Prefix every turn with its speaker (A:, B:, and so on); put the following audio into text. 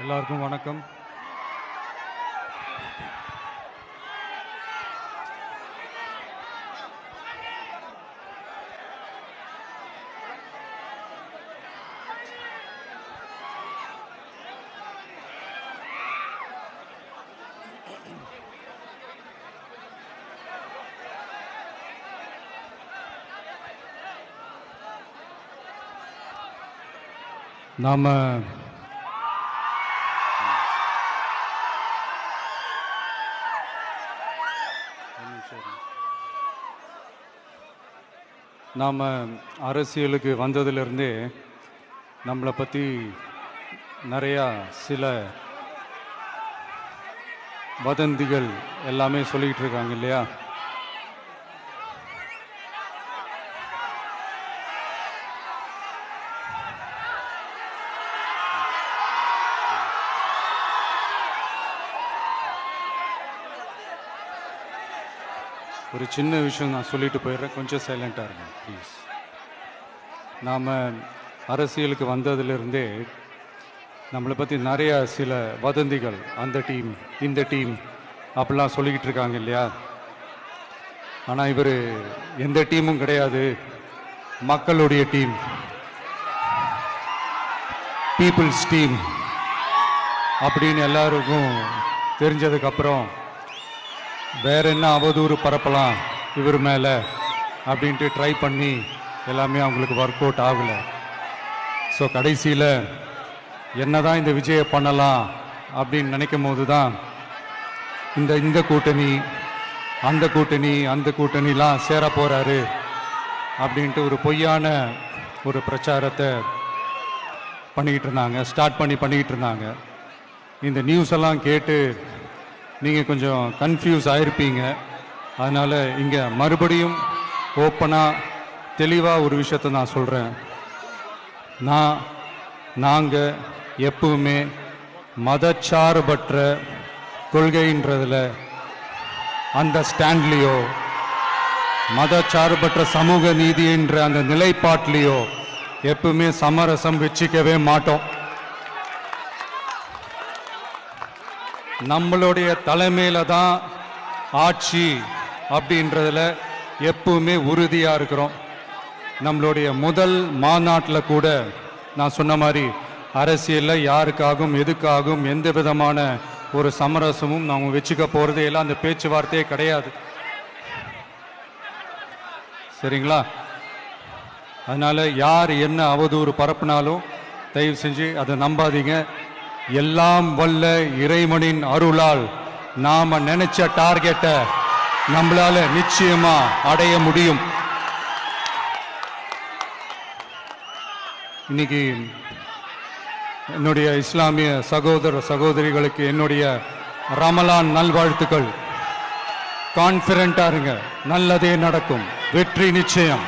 A: எல்லாருக்கும் வணக்கம். நாம அரசியலுக்கு வந்ததிலிருந்தே நம்மளை பற்றி நிறையா சில வதந்திகள் எல்லாமே சொல்லிக்கிட்டு இருக்காங்க இல்லையா? ஒரு சின்ன விஷயம் நான் சொல்லிட்டு போயிடுறேன், கொஞ்சம் சைலண்டாக இருங்க ப்ளீஸ். நாம் அரசியலுக்கு வந்ததிலிருந்தே நம்மளை பற்றி நிறையா சில வதந்திகள், அந்த டீம் இந்த டீம் அப்படிலாம் சொல்லிக்கிட்டு இருக்காங்க இல்லையா? ஆனால் இவர் எந்த டீமும் கிடையாது, மக்களுடைய டீம், பீப்புள்ஸ் டீம் அப்படின்னு எல்லாருக்கும் தெரிஞ்சதுக்கப்புறம் வேற என்ன அவதூறு பரப்பலாம் இவர் மேலே அப்படின்ட்டு ட்ரை பண்ணி எல்லாமே அவங்களுக்கு ஒர்க் அவுட் ஆகலை. ஸோ கடைசியில் என்ன தான் இந்த விஜயை பண்ணலாம் அப்படின்னு நினைக்கும் போது தான் இந்த கூட்டணி அந்த கூட்டணிலாம் சேர போகிறாரு அப்படின்ட்டு ஒரு பொய்யான ஒரு பிரச்சாரத்தை பண்ணிக்கிட்டு இருந்தாங்க. இந்த நியூஸ் எல்லாம் கேட்டு நீங்கள் கொஞ்சம் கன்ஃபியூஸ் ஆகிருப்பீங்க. அதனால் இங்கே மறுபடியும் ஓப்பனாக தெளிவாக ஒரு விஷயத்தை நான் சொல்கிறேன். நாங்கள் எப்பவுமே மதச்சார்பற்ற கொள்கைன்றதில், அந்த ஸ்டாண்ட்லேயோ, மதச்சார்பற்ற சமூக நீதின்ற அந்த நிலைப்பாட்டிலையோ எப்பவுமே சமரசம் வச்சுக்கவே மாட்டோம். நம்மளுடைய தலைமையில தான் ஆட்சி அப்படின்றதுல எப்பவுமே உறுதியாக இருக்கிறோம். நம்மளுடைய முதல் மாநாட்டில் கூட நான் சொன்ன மாதிரி அரசியலில் யாருக்காகவும் எதுக்காகவும் எந்த விதமான ஒரு சமரசமும் நாம் வச்சுக்க போகிறது எல்லாம் அந்த பேச்சுவார்த்தையே கிடையாது. சரிங்களா? அதனால் யார் என்ன அவதூறு பரப்புனாலும் தயவு செஞ்சு அதை நம்பாதீங்க. எல்லாம் வல்ல இறைவனின் அருளால் நாம நினைச்ச டார்கெட்டை நம்மளால நிச்சயமா அடைய முடியும். இன்னைக்கு என்னுடைய இஸ்லாமிய சகோதர சகோதரிகளுக்கு என்னுடைய ரமலான் நல்வாழ்த்துக்கள். கான்ஃபிடென்ட்டா இருங்க, நல்லதே நடக்கும், வெற்றி நிச்சயம்.